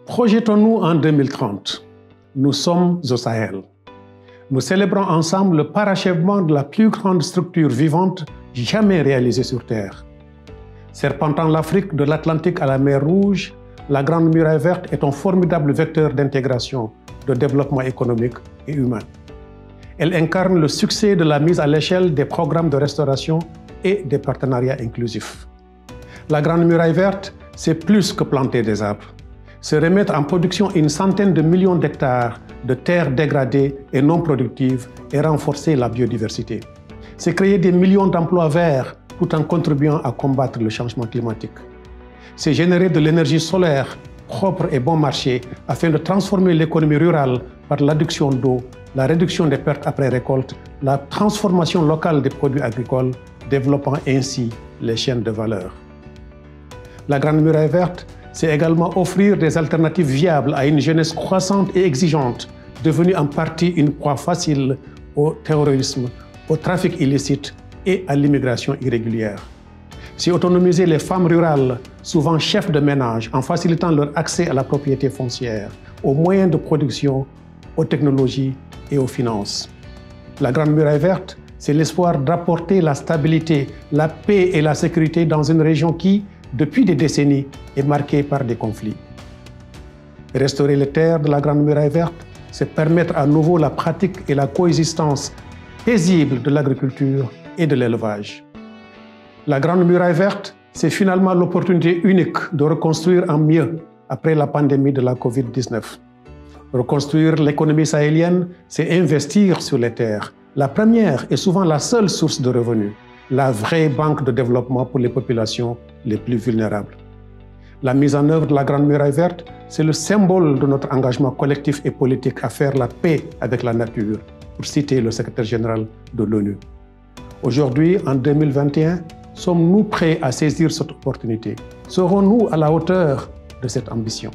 Projetons-nous en 2030. Nous sommes au Sahel. Nous célébrons ensemble le parachèvement de la plus grande structure vivante jamais réalisée sur Terre. Serpentant l'Afrique de l'Atlantique à la mer Rouge, la Grande Muraille Verte est un formidable vecteur d'intégration, de développement économique et humain. Elle incarne le succès de la mise à l'échelle des programmes de restauration et des partenariats inclusifs. La Grande Muraille Verte, c'est plus que planter des arbres. C'est remettre en production une centaine de millions d'hectares de terres dégradées et non productives et renforcer la biodiversité. C'est créer des millions d'emplois verts tout en contribuant à combattre le changement climatique. C'est générer de l'énergie solaire propre et bon marché afin de transformer l'économie rurale par l'adduction d'eau, la réduction des pertes après récolte, la transformation locale des produits agricoles, développant ainsi les chaînes de valeur. La Grande Muraille Verte, c'est également offrir des alternatives viables à une jeunesse croissante et exigeante, devenue en partie une proie facile au terrorisme, au trafic illicite et à l'immigration irrégulière. C'est autonomiser les femmes rurales, souvent chefs de ménage, en facilitant leur accès à la propriété foncière, aux moyens de production, aux technologies et aux finances. La Grande Muraille Verte, c'est l'espoir d'apporter la stabilité, la paix et la sécurité dans une région qui, depuis des décennies, est marquée par des conflits. Restaurer les terres de la Grande Muraille Verte, c'est permettre à nouveau la pratique et la coexistence paisible de l'agriculture et de l'élevage. La Grande Muraille Verte, c'est finalement l'opportunité unique de reconstruire en mieux après la pandémie de la Covid-19. Reconstruire l'économie sahélienne, c'est investir sur les terres, la première et souvent la seule source de revenus, la vraie banque de développement pour les populations les plus vulnérables. La mise en œuvre de la Grande Muraille Verte, c'est le symbole de notre engagement collectif et politique à faire la paix avec la nature, pour citer le secrétaire général de l'ONU. Aujourd'hui, en 2021, sommes-nous prêts à saisir cette opportunité? Serons-nous à la hauteur de cette ambition?